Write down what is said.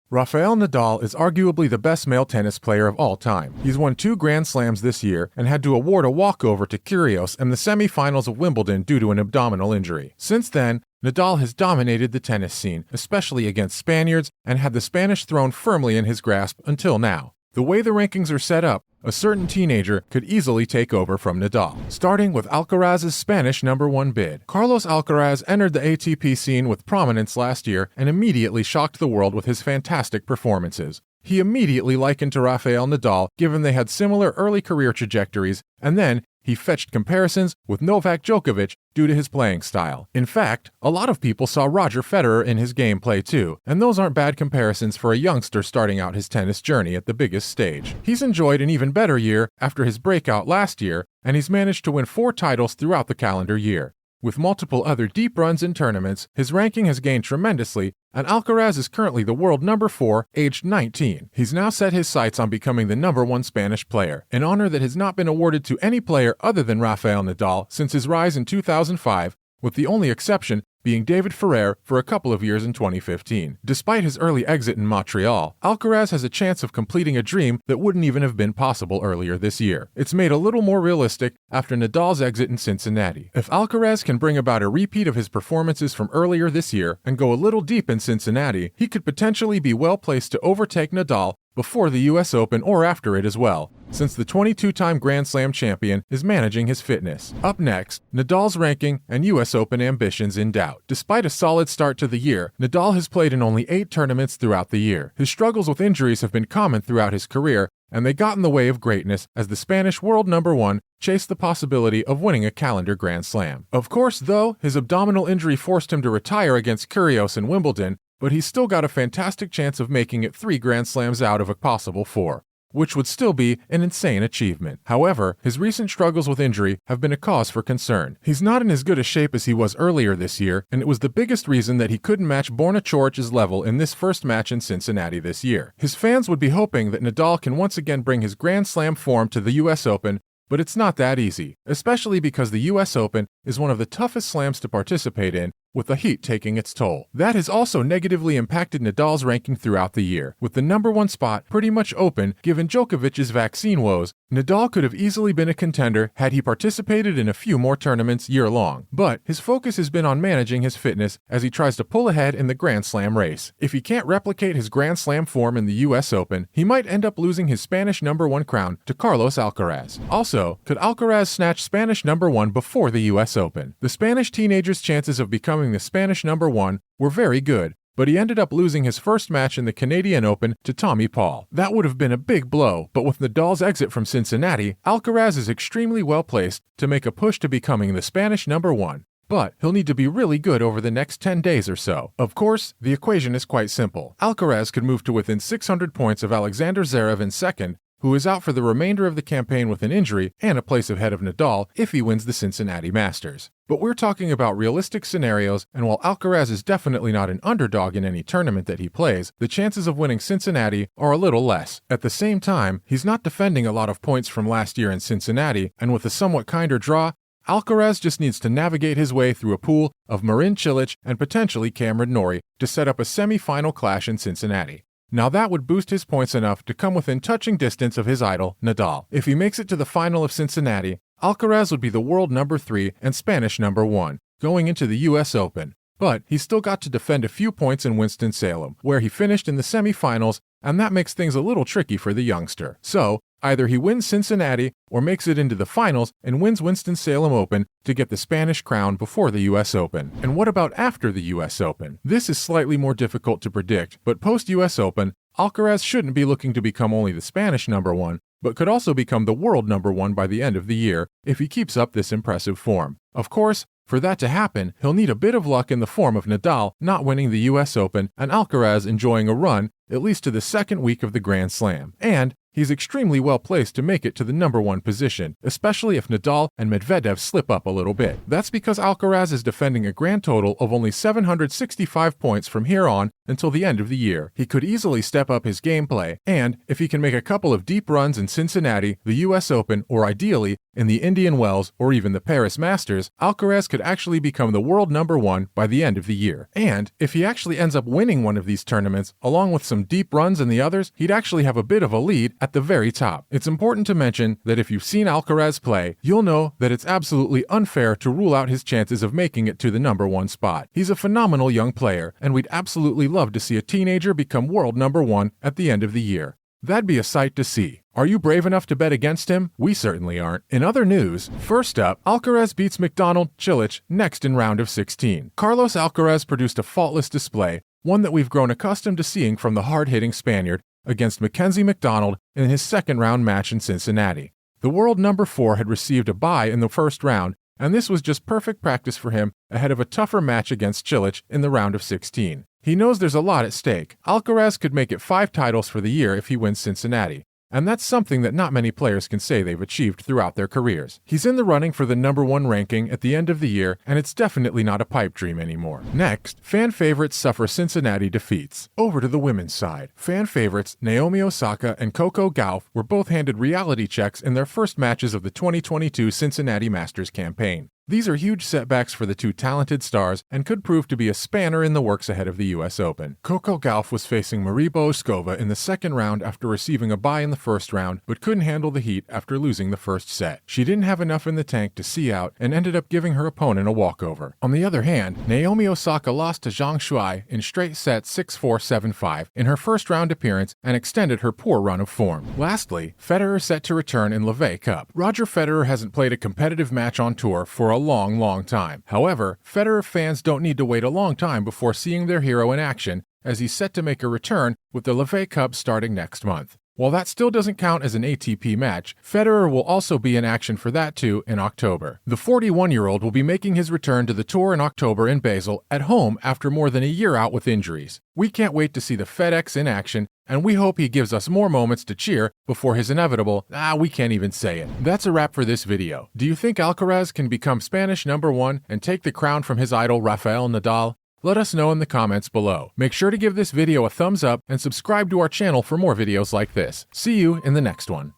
Rafael Nadal is arguably the best male tennis player of all time. He's won 2 Grand Slams this year and had to award a walkover to Kyrgios in the semifinals of Wimbledon due to an abdominal injury. Since then, Nadal has dominated the tennis scene, especially against Spaniards, and had the Spanish throne firmly in his grasp until now. The way the rankings are set up, a certain teenager could easily take over from Nadal. Starting with Alcaraz's Spanish #1 bid. Carlos Alcaraz entered the ATP scene with prominence last year and immediately shocked the world with his fantastic performances. He immediately likened to Rafael Nadal, given they had similar early career trajectories, and then he fetched comparisons with Novak Djokovic due to his playing style. In fact, a lot of people saw Roger Federer in his gameplay too, and those aren't bad comparisons for a youngster starting out his tennis journey at the biggest stage. He's enjoyed an even better year after his breakout last year, and he's managed to win 4 titles throughout the calendar year. With multiple other deep runs in tournaments, his ranking has gained tremendously, and Alcaraz is currently the world #4, aged 19. He's now set his sights on becoming the #1 Spanish player, an honor that has not been awarded to any player other than Rafael Nadal since his rise in 2005, with the only exception being David Ferrer for a couple of years in 2015. Despite his early exit in Montreal, Alcaraz has a chance of completing a dream that wouldn't even have been possible earlier this year. It's made a little more realistic after Nadal's exit in Cincinnati. If Alcaraz can bring about a repeat of his performances from earlier this year and go a little deep in Cincinnati, he could potentially be well placed to overtake Nadal before the US Open or after it as well, since the 22-time Grand Slam champion is managing his fitness. Up next, Nadal's ranking and US Open ambitions in doubt. Despite a solid start to the year, Nadal has played in only 8 tournaments throughout the year. His struggles with injuries have been common throughout his career, and they got in the way of greatness as the Spanish world #1 chased the possibility of winning a calendar Grand Slam. Of course, though, his abdominal injury forced him to retire against Kyrgios in Wimbledon, but he's still got a fantastic chance of making it 3 Grand Slams out of a possible 4, which would still be an insane achievement. However, his recent struggles with injury have been a cause for concern. He's not in as good a shape as he was earlier this year, and it was the biggest reason that he couldn't match Borna Coric's level in this first match in Cincinnati this year. His fans would be hoping that Nadal can once again bring his Grand Slam form to the US Open, but it's not that easy, especially because the US Open is one of the toughest slams to participate in, with the heat taking its toll. That has also negatively impacted Nadal's ranking throughout the year. With the #1 spot pretty much open given Djokovic's vaccine woes, Nadal could have easily been a contender had he participated in a few more tournaments year-long. But his focus has been on managing his fitness as he tries to pull ahead in the Grand Slam race. If he can't replicate his Grand Slam form in the US Open, he might end up losing his Spanish #1 crown to Carlos Alcaraz. Also, could Alcaraz snatch Spanish #1 before the US Open? The Spanish teenager's chances of becoming the Spanish #1 were very good, but he ended up losing his first match in the Canadian Open to Tommy Paul. That would have been a big blow, but with Nadal's exit from Cincinnati, Alcaraz is extremely well placed to make a push to becoming the Spanish #1. But he'll need to be really good over the next 10 days or so. Of course, the equation is quite simple. Alcaraz could move to within 600 points of Alexander Zverev in second, who is out for the remainder of the campaign with an injury and a place ahead of Nadal if he wins the Cincinnati Masters. But we're talking about realistic scenarios, and while Alcaraz is definitely not an underdog in any tournament that he plays, the chances of winning Cincinnati are a little less. At the same time, he's not defending a lot of points from last year in Cincinnati, and with a somewhat kinder draw, Alcaraz just needs to navigate his way through a pool of Marin Cilic and potentially Cameron Norrie to set up a semi-final clash in Cincinnati. Now that would boost his points enough to come within touching distance of his idol, Nadal. If he makes it to the final of Cincinnati, Alcaraz would be the world #3 and Spanish #1, going into the US Open. But he's still got to defend a few points in Winston-Salem, where he finished in the semifinals, and that makes things a little tricky for the youngster. So, either he wins Cincinnati or makes it into the finals and wins Winston-Salem Open to get the Spanish crown before the US Open. And what about after the US Open? This is slightly more difficult to predict, but post-US Open, Alcaraz shouldn't be looking to become only the Spanish #1, but could also become the world #1 by the end of the year if he keeps up this impressive form. Of course, for that to happen, he'll need a bit of luck in the form of Nadal not winning the US Open and Alcaraz enjoying a run at least to the second week of the Grand Slam. And he's extremely well placed to make it to the #1 position, especially if Nadal and Medvedev slip up a little bit. That's because Alcaraz is defending a grand total of only 765 points from here on until the end of the year. He could easily step up his gameplay, and if he can make a couple of deep runs in Cincinnati, the US Open, or ideally in the Indian Wells, or even the Paris Masters, Alcaraz could actually become the world number 1 by the end of the year. And if he actually ends up winning one of these tournaments, along with some deep runs in the others, he'd actually have a bit of a lead at the very top. It's important to mention that if you've seen Alcaraz play, you'll know that it's absolutely unfair to rule out his chances of making it to the number 1 spot. He's a phenomenal young player, and we'd absolutely love to see a teenager become world number 1 at the end of the year. That'd be a sight to see. Are you brave enough to bet against him? We certainly aren't. In other news, first up, Alcaraz beats McDonald Cilic next in round of 16. Carlos Alcaraz produced a faultless display, one that we've grown accustomed to seeing from the hard-hitting Spaniard, against Mackenzie McDonald in his second-round match in Cincinnati. The world number 4 had received a bye in the first round, and this was just perfect practice for him ahead of a tougher match against Cilic in the round of 16. He knows there's a lot at stake. Alcaraz could make it 5 titles for the year if he wins Cincinnati, and that's something that not many players can say they've achieved throughout their careers. He's in the running for the number 1 ranking at the end of the year, and it's definitely not a pipe dream anymore. Next, fan favorites suffer Cincinnati defeats. Over to the women's side. Fan favorites Naomi Osaka and Coco Gauff were both handed reality checks in their first matches of the 2022 Cincinnati Masters campaign. These are huge setbacks for the two talented stars and could prove to be a spanner in the works ahead of the U.S. Open. Coco Gauff was facing Marie Bouzkova in the second round after receiving a bye in the first round, but couldn't handle the heat after losing the first set. She didn't have enough in the tank to see out and ended up giving her opponent a walkover. On the other hand, Naomi Osaka lost to Zhang Shuai in straight sets 6-4, 7-5 in her first round appearance and extended her poor run of form. Lastly, Federer set to return in Levay Cup. Roger Federer hasn't played a competitive match on tour for a long time. However, Federer fans don't need to wait a long time before seeing their hero in action, as he's set to make a return with the Levay Cup starting next month. While that still doesn't count as an ATP match, Federer will also be in action for that too in October. The 41-year-old will be making his return to the tour in October in Basel at home after more than a year out with injuries. We can't wait to see the FedEx in action, and we hope he gives us more moments to cheer before his inevitable, we can't even say it. That's a wrap for this video. Do you think Alcaraz can become Spanish number 1 and take the crown from his idol Rafael Nadal? Let us know in the comments below. Make sure to give this video a thumbs up and subscribe to our channel for more videos like this. See you in the next one.